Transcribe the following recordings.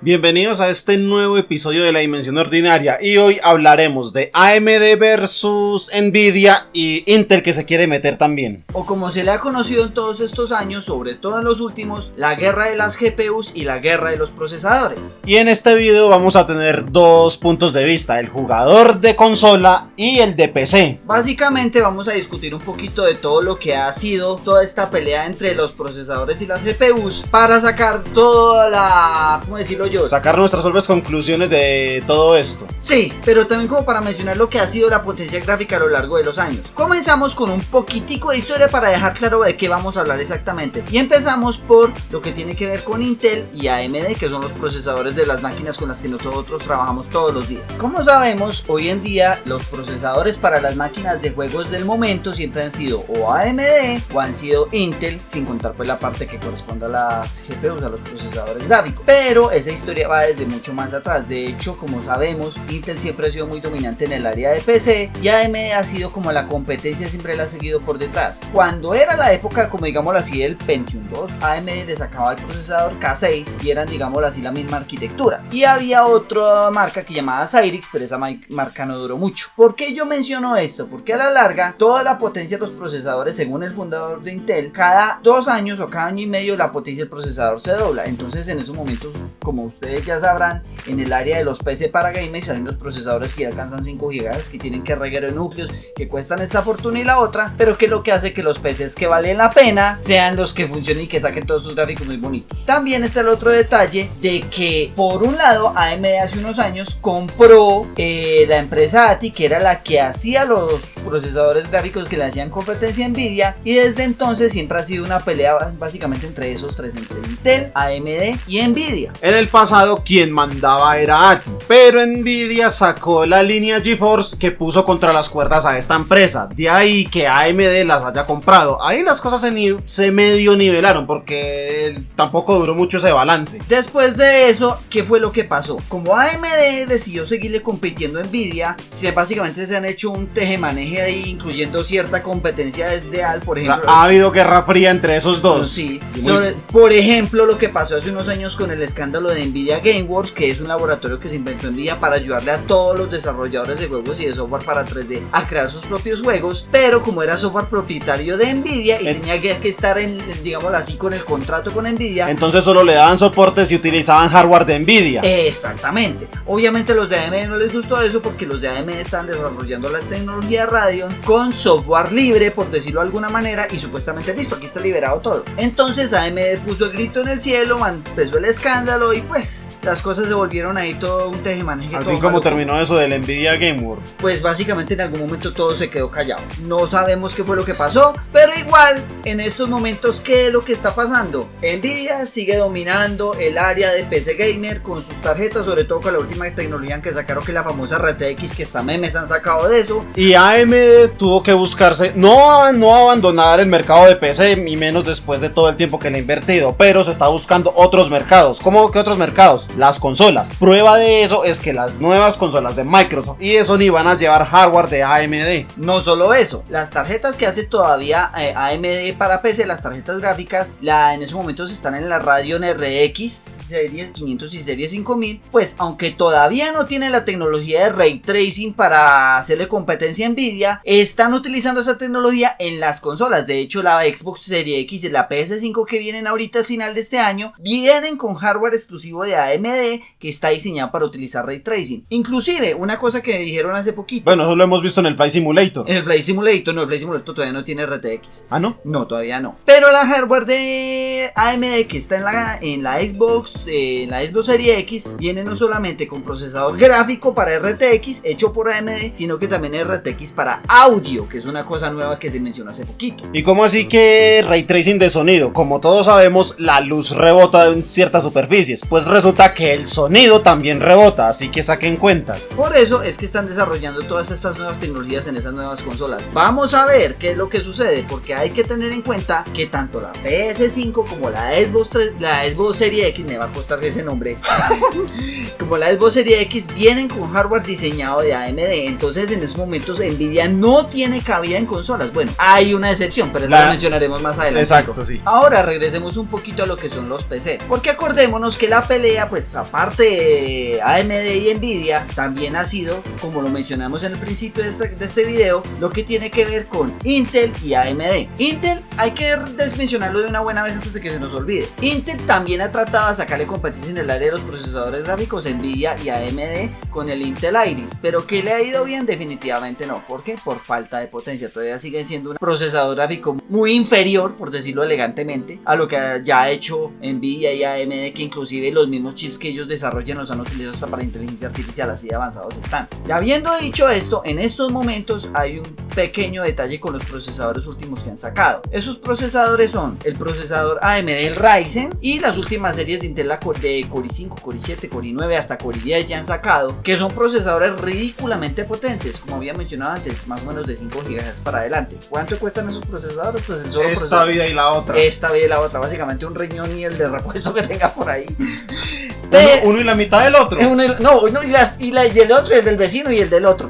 Bienvenidos a este nuevo episodio de La Dimensión Ordinaria y hoy hablaremos de AMD versus Nvidia y Intel que se quiere meter también. O como se le ha conocido en todos estos años, sobre todo en los últimos, la guerra de las GPUs y la guerra de los procesadores. Y en este video vamos a tener dos puntos de vista, el jugador de consola y el de PC. Básicamente vamos a discutir un poquito de todo lo que ha sido toda esta pelea entre los procesadores y las GPUs para sacar toda la, ¿cómo decirlo yo? Sacar nuestras propias conclusiones de todo esto. Sí, pero también como para mencionar lo que ha sido la potencia gráfica a lo largo de los años. Comenzamos con un poquitico de historia para dejar claro de qué vamos a hablar exactamente. Y empezamos por lo que tiene que ver con Intel y AMD, que son los procesadores de las máquinas con las que nosotros trabajamos todos los días. Como sabemos, hoy en día los procesadores para las máquinas de juegos del momento siempre han sido o AMD o han sido Intel, sin contar pues la parte que corresponde a las GPUs, a los procesadores gráficos. Pero esa historia va desde mucho más atrás. De hecho, como sabemos, Intel siempre ha sido muy dominante en el área de PC y AMD ha sido como la competencia, siempre la ha seguido por detrás. Cuando era la época, como digámoslo así, del Pentium 2, AMD le sacaba el procesador K6 y eran, digámoslo así, la misma arquitectura. Y había otra marca que llamaba Cyrix, pero esa marca no duró mucho. ¿Por qué yo menciono esto? Porque a la larga, toda la potencia de los procesadores, según el fundador de Intel, cada 2 años o cada año y medio la potencia del procesador se dobla. Entonces, en esos momentos, como ustedes ya sabrán, en el área de los PC para gamers salen los procesadores que alcanzan 5 GHz, que tienen que reguero de núcleos, que cuestan esta fortuna y la otra, pero que es lo que hace que los PCs que valen la pena sean los que funcionen y que saquen todos sus gráficos muy bonitos. También está el otro detalle de que, por un lado, AMD hace unos años compró la empresa ATI, que era la que hacía los procesadores gráficos que le hacían competencia a Nvidia, y desde entonces siempre ha sido una pelea básicamente entre esos tres, entre Intel, AMD y Nvidia. En el pasado quien mandaba era ATI, pero Nvidia sacó la línea GeForce que puso contra las cuerdas a esta empresa, de ahí que AMD las haya comprado. Ahí las cosas se medio nivelaron porque tampoco duró mucho ese balance. Después de eso, ¿qué fue lo que pasó? Como AMD decidió seguirle compitiendo a Nvidia, básicamente se han hecho un tejemaneje ahí, incluyendo cierta competencia desleal, por ejemplo. Ha habido guerra fría entre esos dos. Sí, por ejemplo, lo que pasó hace unos años con el escándalo de Nvidia GameWorks, que es un laboratorio que se inventó Nvidia para ayudarle a todos los desarrolladores de juegos y de software para 3D a crear sus propios juegos, pero como era software propietario de Nvidia y tenía que estar digámoslo así, con el contrato con Nvidia, entonces solo le daban soporte si utilizaban hardware de Nvidia. Exactamente. Obviamente los de AMD no les gustó eso porque los de AMD están desarrollando la tecnología Radeon con software libre, por decirlo de alguna manera, y supuestamente listo, aquí está liberado todo. Entonces AMD puso el grito en el cielo, empezó el escándalo y pues las cosas se volvieron ahí todo un tejemaneje. Al fin, ¿cómo terminó eso del Nvidia GameWorks? Pues básicamente en algún momento todo se quedó callado. No sabemos qué fue lo que pasó, pero igual en estos momentos, ¿qué es lo que está pasando? Nvidia sigue dominando el área de PC gamer con sus tarjetas, sobre todo con la última tecnología que sacaron, que es la famosa RTX, que hasta memes han sacado de eso. Y AMD tuvo que buscarse, no abandonar el mercado de PC, y menos después de todo el tiempo que le ha invertido, pero se está buscando otros mercados. ¿Cómo que otros mercados? Las consolas. Prueba de eso es que las nuevas consolas de Microsoft y de Sony van a llevar hardware de AMD. No solo eso, las tarjetas que hace todavía AMD para PC, las tarjetas gráficas, en esos momentos están en la Radeon RX series 500 y series 5000, pues aunque todavía no tienen la tecnología de Ray Tracing para hacerle competencia a Nvidia, están utilizando esa tecnología en las consolas. De hecho, la Xbox Series X y la PS5 que vienen ahorita al final de este año vienen con hardware exclusivo de AMD que está diseñado para utilizar Ray Tracing. Inclusive, una cosa que dijeron hace poquito. Bueno, eso lo hemos visto en el Flight Simulator. En el Flight Simulator, no, el Flight Simulator todavía no tiene RTX. ¿Ah, no? No, todavía no. Pero la hardware de AMD que está en la Xbox Series X viene no solamente con procesador gráfico para RTX hecho por AMD, sino que también RTX para audio, que es una cosa nueva que se mencionó hace poquito. ¿Y cómo así que Ray Tracing de sonido? Como todos sabemos, la luz rebota en ciertas superficies, pues resulta que el sonido también rebota, así que saquen cuentas. Por eso es que están desarrollando todas estas nuevas tecnologías en esas nuevas consolas. Vamos a ver qué es lo que sucede, porque hay que tener en cuenta que tanto la PS5 como la Xbox Series X, me va a costar ese nombre. Como la Xbox Series X vienen con hardware diseñado de AMD, entonces en esos momentos Nvidia no tiene cabida en consolas. Bueno, hay una excepción, pero la mencionaremos más adelante. Exacto, sí. Ahora regresemos un poquito a lo que son los PC, porque acordémonos que la pelea, pues aparte de AMD y Nvidia, también ha sido, como lo mencionamos en el principio de este video, lo que tiene que ver con Intel y AMD. Intel, hay que mencionarlo de una buena vez antes de que se nos olvide. Intel también ha tratado de sacarle competencia en el área de los procesadores gráficos, Nvidia y AMD, con el Intel Iris, pero que le ha ido bien, definitivamente no. ¿Por qué? Por falta de potencia. Todavía sigue siendo un procesador gráfico muy inferior, por decirlo elegantemente, a lo que ya ha hecho Nvidia y AMD, que inclusive los mismos chips que ellos desarrollan los han utilizado hasta para inteligencia artificial, así de avanzados están. Y habiendo dicho esto, en estos momentos hay un pequeño detalle con los procesadores últimos que han sacado. Esos procesadores son el procesador AMD, el Ryzen, y las últimas series de Intel, de Core i5, Core i7, Core i9 hasta Core i10 ya han sacado, que son procesadores ridículamente potentes, como había mencionado antes, más o menos de 5 GHz para adelante. ¿Cuánto cuestan esos procesadores? Pues el solo esta vida y la otra. Esta vida y la otra, básicamente un riñón y el de repuesto que tenga por ahí. Uno y la mitad del otro. Y el otro, el del vecino y el del otro.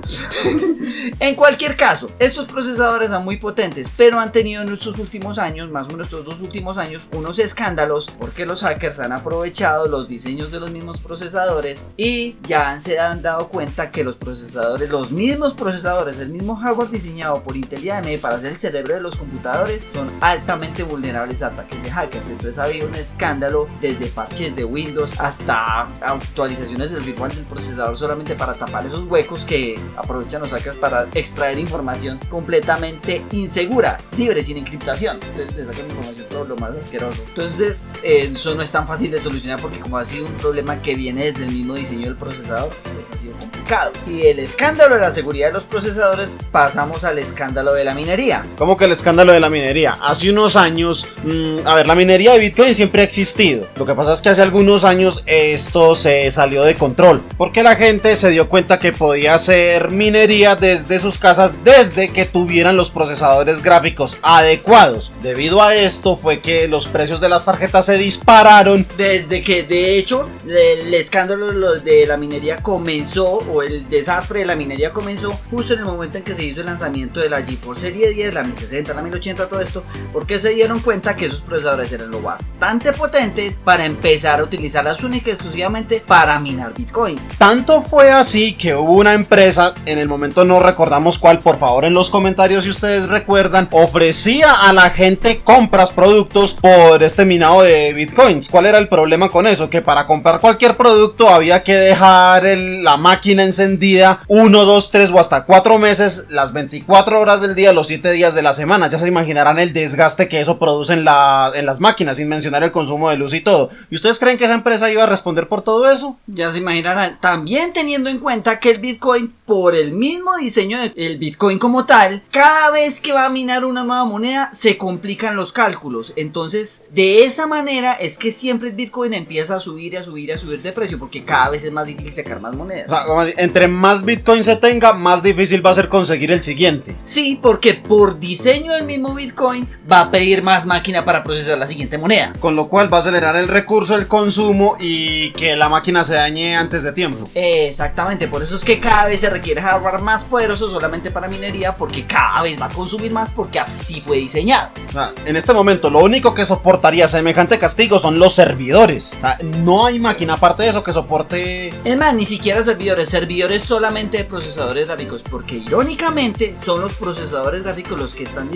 En cualquier caso, estos procesadores son muy potentes, pero han tenido en estos últimos años, más o menos estos 2 últimos años, unos escándalos porque los hackers han aprovechado los diseños de los mismos procesadores y ya se han dado cuenta que los procesadores, los mismos procesadores, el mismo hardware diseñado por Intel y AMD para hacer el cerebro de los computadores, son altamente vulnerables a ataques de hackers. Entonces ha habido un escándalo desde parches de Windows hasta actualizaciones del firmware del procesador solamente para tapar esos huecos que aprovechan los hackers para extraer información completamente insegura, libre, sin encriptación. Entonces le sacan información todo lo más asqueroso. Entonces eso no es tan fácil de solucionar porque como ha sido un problema que viene desde el mismo diseño del procesador, pues ha sido complicado. Y del escándalo de la seguridad de los procesadores pasamos al escándalo de la minería. ¿Cómo que el escándalo de la minería? Hace unos años, la minería de Bitcoin siempre ha existido. Lo que pasa es que hace algunos años esto se salió de control porque la gente se dio cuenta que podía hacer minería desde sus casas desde que tuvieran los procesadores gráficos adecuados. Debido a esto fue que los precios de las tarjetas se dispararon. Desde que de hecho el escándalo de la minería comenzó, o el desastre de la minería comenzó justo en el momento en que se hizo el lanzamiento de la GeForce Serie 10, la 1060, la 1080, todo esto, porque se dieron cuenta que esos procesadores eran lo bastante potentes para empezar a utilizarlas única y exclusivamente para minar bitcoins. Tanto fue así que hubo una empresa, en el momento no recordamos cuál, por favor en los comentarios si ustedes recuerdan, ofrecía a la gente compras, productos por este minado de bitcoins. ¿Cuál era el problema con eso? Que para comprar cualquier producto había que dejar la máquina encendida 1, 2, 3 o hasta 4 meses, las 24 horas del día, los 7 días de la semana. Ya se imaginarán el desgaste que eso produce en las máquinas, sin mencionar el consumo de luz y todo. ¿Y ustedes creen que esa empresa iba a responder por todo eso? Ya se imaginarán, también teniendo en cuenta que el Bitcoin, por el mismo diseño del Bitcoin como tal, cada vez que va a minar una nueva moneda se complican los cálculos. Entonces de esa manera es que siempre el Bitcoin empieza a subir y a subir y a subir de precio, porque cada vez es más difícil sacar más monedas. O sea, entre más Bitcoin se tenga, más difícil va a ser conseguir el siguiente. Sí, porque por diseño del mismo Bitcoin va a pedir más máquina para procesar la siguiente moneda, con lo cual va a acelerar el recurso, el consumo y que la máquina se dañe antes de tiempo. Exactamente, por eso es que cada vez se requiere hardware más poderoso solamente para minería, porque cada vez va a consumir más porque así fue diseñado. O sea, en este momento lo único que soportaría semejante castigo son los servidores. O sea, no hay máquina aparte de eso que soporte. Es más, ni siquiera servidores solamente de procesadores gráficos, porque irónicamente son los procesadores gráficos los que están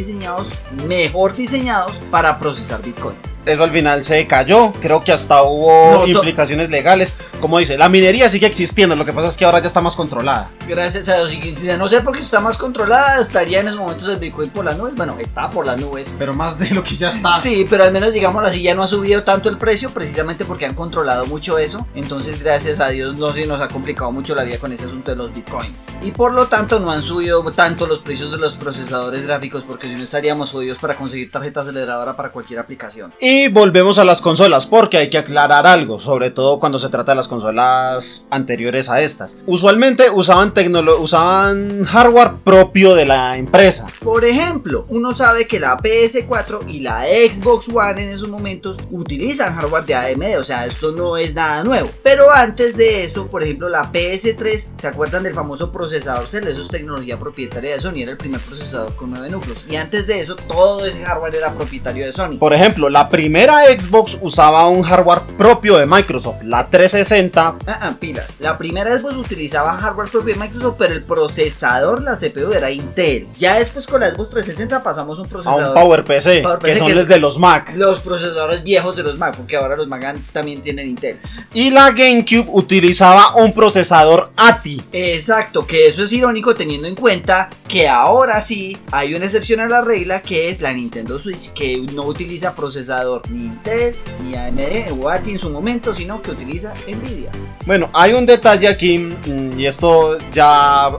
mejor diseñados para procesar bitcoins. Eso al final se cayó, creo que hasta hubo implicaciones legales. Como dice, la minería sigue existiendo, lo que pasa es que ahora ya está más controlada. Gracias a Dios, y de no ser porque está más controlada, estaría en esos momentos el Bitcoin por las nubes. Bueno, está por las nubes, pero más de lo que ya está. Sí, pero al menos digamos así, ya no ha subido tanto el precio, precisamente porque han controlado mucho eso. Entonces gracias a Dios no se nos ha complicado mucho la vida con ese asunto de los bitcoins, y por lo tanto no han subido tanto los precios de los procesadores gráficos, porque si no estaríamos jodidos para conseguir tarjeta aceleradora para cualquier aplicación. Y volvemos a las consolas, porque hay que aclarar algo, sobre sobre todo cuando se trata de las consolas anteriores a estas. Usualmente usaban hardware propio de la empresa. Por ejemplo, uno sabe que la PS4 y la Xbox One en esos momentos utilizan hardware de AMD, o sea, esto no es nada nuevo. Pero antes de eso, por ejemplo, la PS3, ¿se acuerdan del famoso procesador Cell? Eso es tecnología propietaria de Sony, era el primer procesador con 9 núcleos. Y antes de eso, todo ese hardware era propietario de Sony. Por ejemplo, la primera Xbox usaba un hardware propio de Microsoft, la 360. Pilas. La primera Xbox utilizaba hardware propio de Microsoft, pero el procesador, la CPU, era Intel. Ya después con la Xbox 360 pasamos a un procesador a un PowerPC, que son los de los Mac. Los procesadores viejos de los Mac, porque ahora los Mac también tienen Intel. Y la GameCube utilizaba un procesador ATI. Exacto, que eso es irónico teniendo en cuenta que ahora sí hay una excepción a la regla, que es la Nintendo Switch, que no utiliza procesador ni Intel ni AMD o ATI en su momento, sino que utiliza Nvidia. Bueno, hay un detalle aquí, y esto ya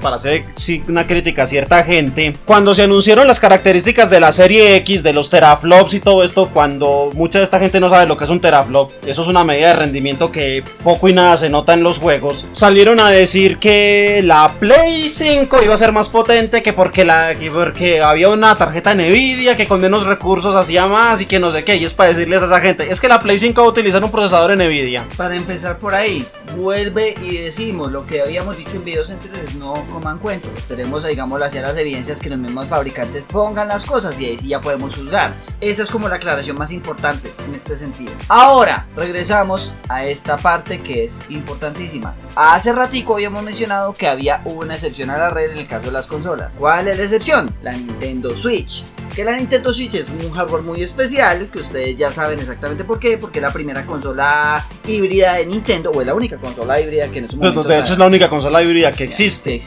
para hacer una crítica a cierta gente. Cuando se anunciaron las características de la serie X, de los teraflops y todo esto, cuando mucha de esta gente no sabe lo que es un teraflop, eso es una medida de rendimiento que poco y nada se nota en los juegos, salieron a decir que la Play 5 iba a ser más potente, que porque había una tarjeta Nvidia que con menos recursos hacía más y que no sé qué. Y es para decirles a esa gente, es que la Play 5 va a utilizar un procesador Nvidia. Para empezar por ahí, vuelve y decimos lo que habíamos dicho en videos anteriores, no coman cuentos. Tenemos, digamos, hacia las evidencias que los mismos fabricantes pongan las cosas y ahí sí ya podemos juzgar. Esa es como la aclaración más importante en este sentido. Ahora, regresamos a esta parte que es importantísima. Hace ratico habíamos mencionado que había una excepción a la regla en el caso de las consolas. ¿Cuál es la excepción? La Nintendo Switch. Que la Nintendo Switch es un hardware muy especial, que ustedes ya saben exactamente por qué, porque es la primera consola híbrida de Nintendo, o es la única consola híbrida que en este momento... De hecho es la única consola híbrida que existe.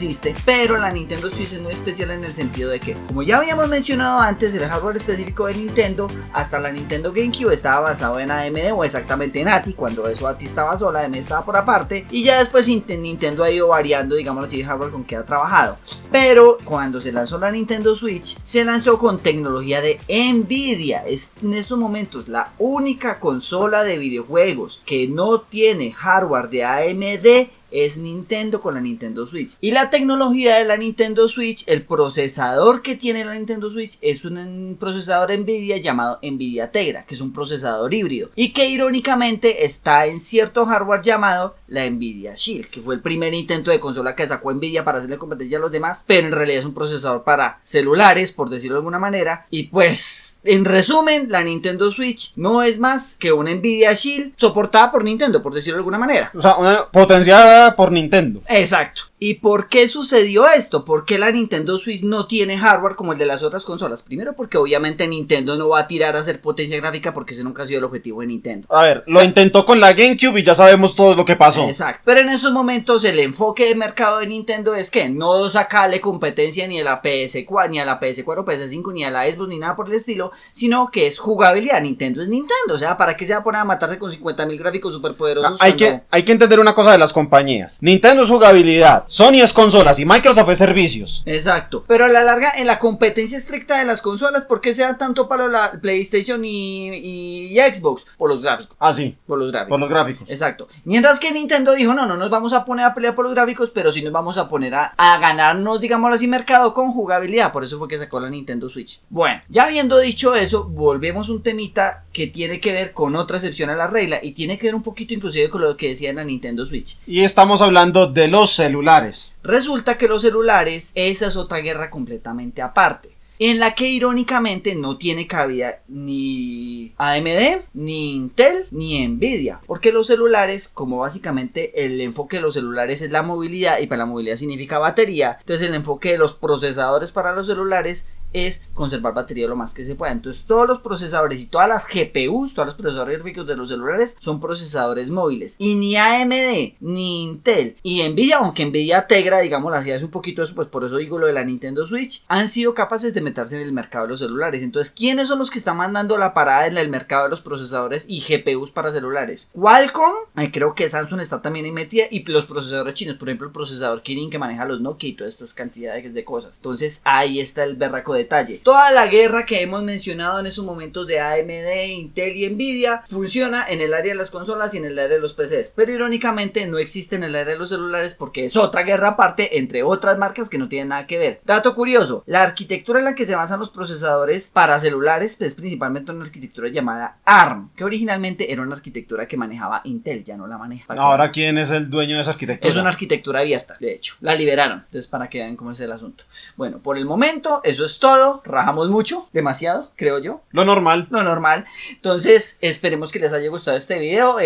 Pero la Nintendo Switch es muy especial en el sentido de que, como ya habíamos mencionado antes, el hardware específico de Nintendo, hasta la Nintendo GameCube estaba basado en AMD o exactamente en ATI, cuando eso ATI estaba sola, AMD estaba por aparte, y ya después Nintendo ha ido variando, digamos así, el hardware con que ha trabajado. Pero cuando se lanzó la Nintendo Switch, se lanzó con tecnología de Nvidia. Es en estos momentos la única consola de videojuegos que no tiene hardware de AMD. Es Nintendo con la Nintendo Switch. Y la tecnología de la Nintendo Switch, el procesador que tiene la Nintendo Switch es un procesador Nvidia llamado Nvidia Tegra, que es un procesador híbrido y que irónicamente está en cierto hardware llamado la Nvidia Shield, que fue el primer intento de consola que sacó Nvidia para hacerle competencia a los demás, pero en realidad es un procesador para celulares, por decirlo de alguna manera. Y pues, en resumen, la Nintendo Switch no es más que una Nvidia Shield soportada por Nintendo, por decirlo de alguna manera. O sea, una potenciada por Nintendo. Exacto. ¿Y por qué sucedió esto? ¿Por qué la Nintendo Switch no tiene hardware como el de las otras consolas? Primero porque obviamente Nintendo no va a tirar a hacer potencia gráfica, porque ese nunca ha sido el objetivo de Nintendo. A ver, lo intentó con la GameCube y ya sabemos todo lo que pasó. Exacto. Pero en esos momentos el enfoque de mercado de Nintendo es que no sacarle competencia ni a la PS4, ni a la PS4, PS5, ni a la Xbox, ni nada por el estilo, sino que es jugabilidad. Nintendo es Nintendo. O sea, ¿para qué se va a poner a matarse con 50.000 gráficos superpoderosos? Hay que entender una cosa de las compañías. Nintendo es jugabilidad, Sony es consolas y Microsoft es servicios. Exacto. Pero a la larga, en la competencia estricta de las consolas, ¿por qué se da tanto palo la PlayStation y Xbox? Por los gráficos. Ah, sí. Por los gráficos. Por los gráficos. Exacto. Mientras que Nintendo dijo, no nos vamos a poner a pelear por los gráficos, pero sí nos vamos a poner a ganarnos, digámoslo así, mercado con jugabilidad. Por eso fue que sacó la Nintendo Switch. Bueno, ya habiendo dicho eso, volvemos a un temita que tiene que ver con otra excepción a la regla y tiene que ver un poquito inclusive con lo que decía en la Nintendo Switch. Y estamos hablando de los celulares. Resulta que los celulares, esa es otra guerra completamente aparte, en la que irónicamente no tiene cabida ni AMD, ni Intel, ni Nvidia, porque los celulares, como básicamente el enfoque de los celulares es la movilidad, y para la movilidad significa batería, entonces el enfoque de los procesadores para los celulares es conservar batería lo más que se pueda. Entonces todos los procesadores y todas las GPUs, todos los procesadores gráficos de los celulares son procesadores móviles, y ni AMD, ni Intel y Nvidia, aunque Nvidia Tegra, digamos, así hace un poquito eso, pues por eso digo lo de la Nintendo Switch, han sido capaces de meterse en el mercado de los celulares. Entonces, ¿quiénes son los que están mandando la parada en el mercado de los procesadores y GPUs para celulares? Qualcomm, creo que Samsung está también ahí metida, y los procesadores chinos, por ejemplo el procesador Kirin que maneja los Nokia y todas estas cantidades de cosas. Entonces ahí está el berraco de detalle. Toda la guerra que hemos mencionado en esos momentos de AMD, Intel y Nvidia funciona en el área de las consolas y en el área de los PCs, pero irónicamente no existe en el área de los celulares porque es otra guerra aparte entre otras marcas que no tienen nada que ver. Dato curioso, la arquitectura en la que se basan los procesadores para celulares es principalmente una arquitectura llamada ARM, que originalmente era una arquitectura que manejaba Intel, ya no la maneja. Ahora, ¿quién es el dueño de esa arquitectura? Es una arquitectura abierta, de hecho. La liberaron, entonces para que vean cómo es el asunto. Bueno, por el momento, eso es todo. Rajamos mucho, demasiado, creo yo. Lo normal. Lo normal. Entonces, esperemos que les haya gustado este video.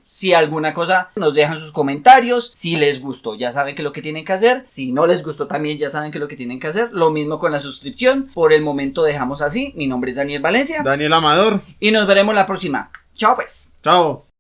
Si alguna cosa, nos dejan sus comentarios. Si les gustó, ya saben que es lo que tienen que hacer. Si no les gustó, también ya saben que es lo que tienen que hacer. Lo mismo con la suscripción. Por el momento dejamos así. Mi nombre es Daniel Valencia. Daniel Amador. Y nos veremos la próxima. Chao pues. Chao.